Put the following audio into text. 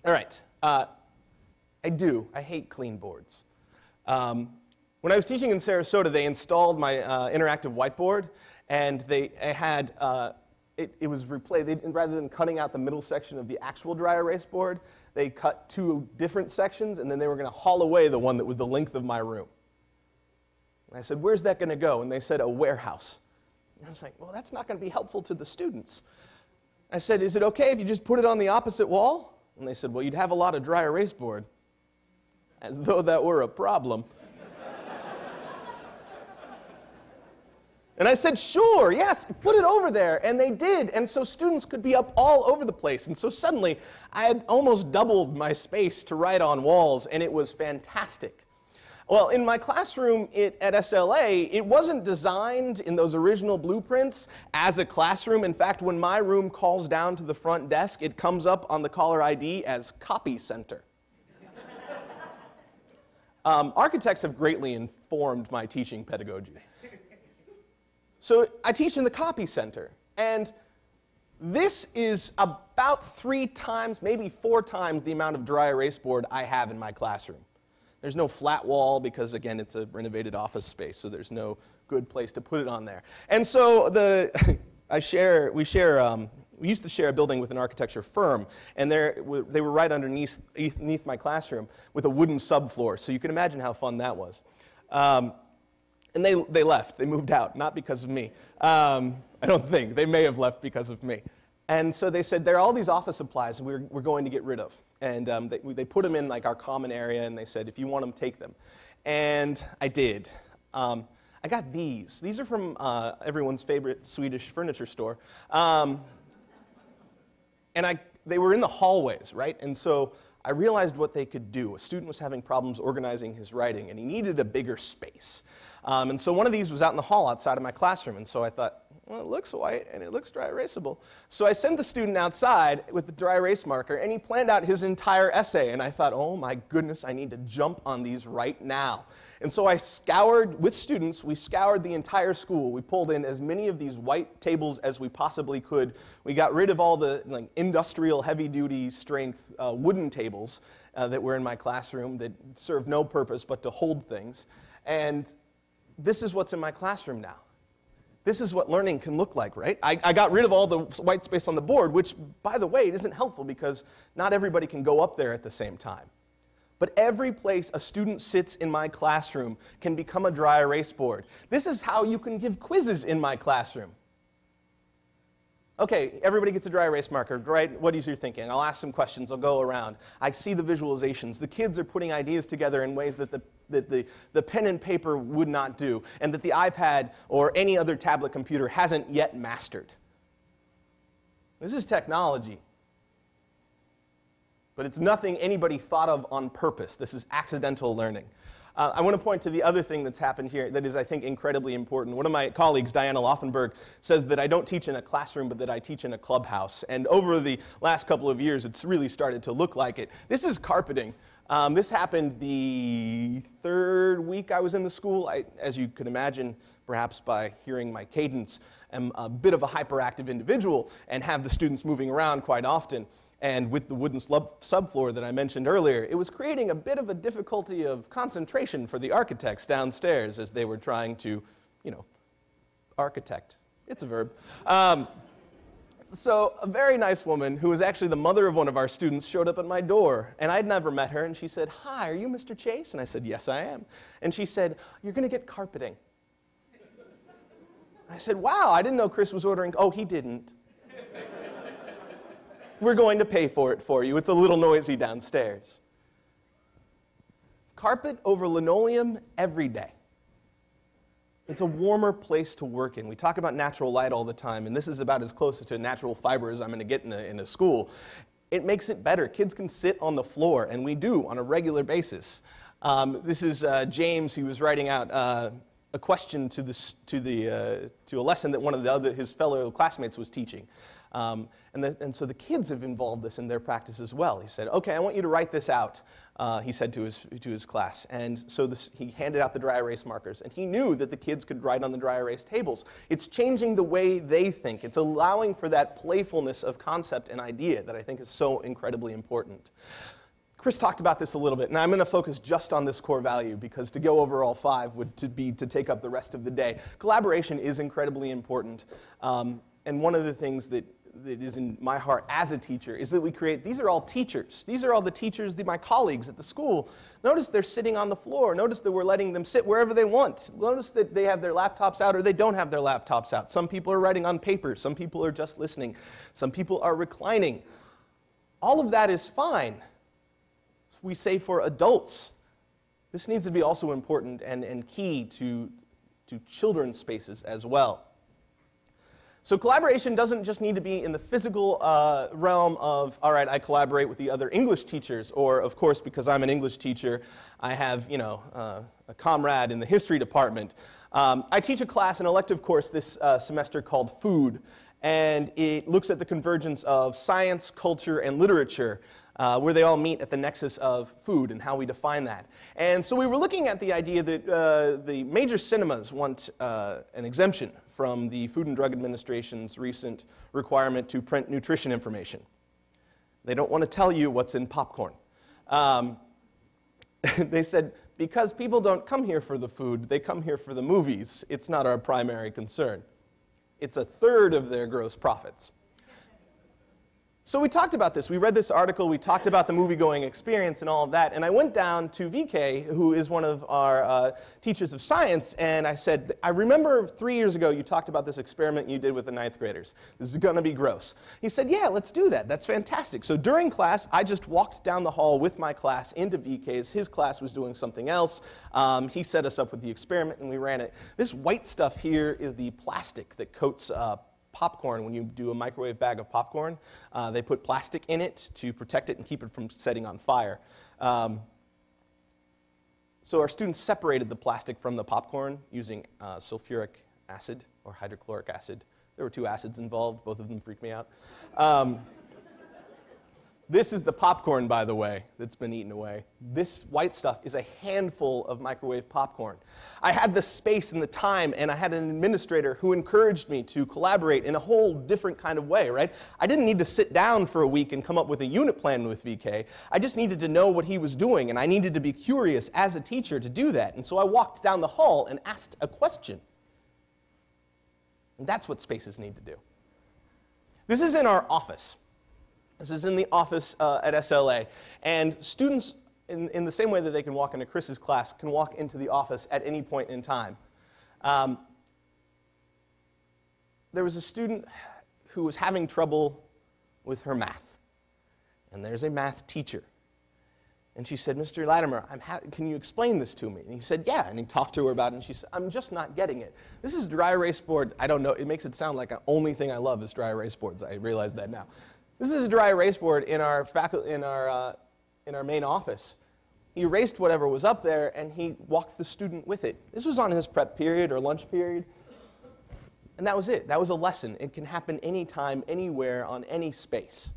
All right. I hate clean boards. When I was teaching in Sarasota, they installed my interactive whiteboard, and they had it was replaced. Rather than cutting out the middle section of the actual dry erase board, they cut two different sections, and then they were going to haul away the one that was the length of my room. And I said, "Where's that going to go?" And they said, "A warehouse." And I was like, "Well, that's not going to be helpful to the students." I said, "Is it okay if you just put it on the opposite wall?" And they said, "Well, you'd have a lot of dry erase board." As though that were a problem. And I said, "Sure, yes, put it over there." And they did. And so students could be up all over the place. And so suddenly, I had almost doubled my space to write on walls, and it was fantastic. Well, in my classroom at SLA, it wasn't designed in those original blueprints as a classroom. In fact, when my room calls down to the front desk, it comes up on the caller ID as Copy Center. Architects have greatly informed my teaching pedagogy. So I teach in the Copy Center, and this is about 3 times, maybe 4 times the amount of dry erase board I have in my classroom. There's no flat wall because, again, it's a renovated office space, so there's no good place to put it on there. And so we used to share a building with an architecture firm, and they were right underneath my classroom with a wooden subfloor, so you can imagine how fun that was. And they left. They moved out, not because of me. I don't think. They may have left because of me. And so they said, there are all these office supplies we're going to get rid of. And they put them in like our common area, and they said, if you want them, take them. And I did. I got these. These are from everyone's favorite Swedish furniture store. And they were in the hallways, right? And so I realized what they could do. A student was having problems organizing his writing, and he needed a bigger space. And so one of these was out in the hall outside of my classroom, and so I thought, well, it looks white, and it looks dry erasable. So I sent the student outside with the dry erase marker, and he planned out his entire essay, and I thought, oh my goodness, I need to jump on these right now. And so I scoured, with students, we scoured the entire school. We pulled in as many of these white tables as we possibly could. We got rid of all the industrial, heavy-duty strength wooden tables that were in my classroom that served no purpose but to hold things. And this is what's in my classroom now. This is what learning can look like, right? I got rid of all the white space on the board, which, by the way, isn't helpful because not everybody can go up there at the same time. But every place a student sits in my classroom can become a dry erase board. This is how you can give quizzes in my classroom. Okay, everybody gets a dry erase marker, right? What is your thinking? I'll ask some questions. I'll go around. I see the visualizations. The kids are putting ideas together in ways that the pen and paper would not do, and that the iPad or any other tablet computer hasn't yet mastered. This is technology. But it's nothing anybody thought of on purpose. This is accidental learning. I want to point to the other thing that's happened here that is, I think, incredibly important. One of my colleagues, Diana Laufenberg, says that I don't teach in a classroom, but that I teach in a clubhouse. And over the last couple of years, it's really started to look like it. This is carpeting. This happened the 3rd week I was in the school. As you can imagine, perhaps by hearing my cadence, am a bit of a hyperactive individual and have the students moving around quite often. And with the wooden subfloor that I mentioned earlier, it was creating a bit of a difficulty of concentration for the architects downstairs as they were trying to, architect. It's a verb. So a very nice woman, who was actually the mother of one of our students, showed up at my door. And I'd never met her, and she said, "Hi, are you Mr. Chase?" And I said, "Yes, I am." And she said, "You're going to get carpeting." I said, "Wow, I didn't know Chris was ordering." "Oh, he didn't. We're going to pay for it for you. It's a little noisy downstairs." Carpet over linoleum every day. It's a warmer place to work in. We talk about natural light all the time, and this is about as close to natural fiber as I'm going to get in a school. It makes it better. Kids can sit on the floor, and we do on a regular basis. This is James, who was writing out a question to a lesson that one of his fellow classmates was teaching. And so the kids have involved this in their practice as well. He said, okay, I want you to write this out, he said to his class. And so he handed out the dry erase markers, and he knew that the kids could write on the dry erase tables. It's changing the way they think. It's allowing for that playfulness of concept and idea that I think is so incredibly important. Chris talked about this a little bit, and I'm going to focus just on this core value because to go over all 5 would be to take up the rest of the day. Collaboration is incredibly important, and one of the things that is in my heart as a teacher is that we create, these are all teachers. These are all the teachers, my colleagues at the school. Notice they're sitting on the floor. Notice that we're letting them sit wherever they want. Notice that they have their laptops out or they don't have their laptops out. Some people are writing on paper. Some people are just listening. Some people are reclining. All of that is fine. We say for adults. This needs to be also important and key to children's spaces as well. So collaboration doesn't just need to be in the physical realm of, all right, I collaborate with the other English teachers, or of course, because I'm an English teacher, I have, a comrade in the history department. I teach a class, an elective course this semester called Food, and it looks at the convergence of science, culture, and literature, where they all meet at the nexus of food and how we define that. And so we were looking at the idea that the major cinemas want an exemption from the Food and Drug Administration's recent requirement to print nutrition information. They don't want to tell you what's in popcorn. They said, because people don't come here for the food, they come here for the movies. It's not our primary concern. It's 1/3 of their gross profits. So we talked about this. We read this article. We talked about the movie-going experience and all of that. And I went down to VK, who is one of our teachers of science, and I said, I remember 3 years ago you talked about this experiment you did with the 9th graders. This is going to be gross. He said, yeah, let's do that. That's fantastic. So during class, I just walked down the hall with my class into VK's. His class was doing something else. He set us up with the experiment, and we ran it. This white stuff here is the plastic that coats popcorn. When you do a microwave bag of popcorn, they put plastic in it to protect it and keep it from setting on fire. So our students separated the plastic from the popcorn using sulfuric acid or hydrochloric acid. There were 2 acids involved. Both of them freaked me out. This is the popcorn, by the way, that's been eaten away. This white stuff is a handful of microwave popcorn. I had the space and the time, and I had an administrator who encouraged me to collaborate in a whole different kind of way, right? I didn't need to sit down for a week and come up with a unit plan with VK. I just needed to know what he was doing, and I needed to be curious as a teacher to do that. And so I walked down the hall and asked a question. And that's what spaces need to do. This is in our office. This is in the office at SLA, and students, in the same way that they can walk into Chris's class, can walk into the office at any point in time. There was a student who was having trouble with her math, and there's a math teacher. And she said, Mr. Latimer, can you explain this to me? And he said, yeah, and he talked to her about it, and she said, I'm just not getting it. This is dry erase board. I don't know, it makes it sound like the only thing I love is dry erase boards. I realize that now. This is a dry erase board in our main office. He erased whatever was up there, and he walked the student with it. This was on his prep period or lunch period, and that was it. That was a lesson. It can happen anytime, anywhere, on any space.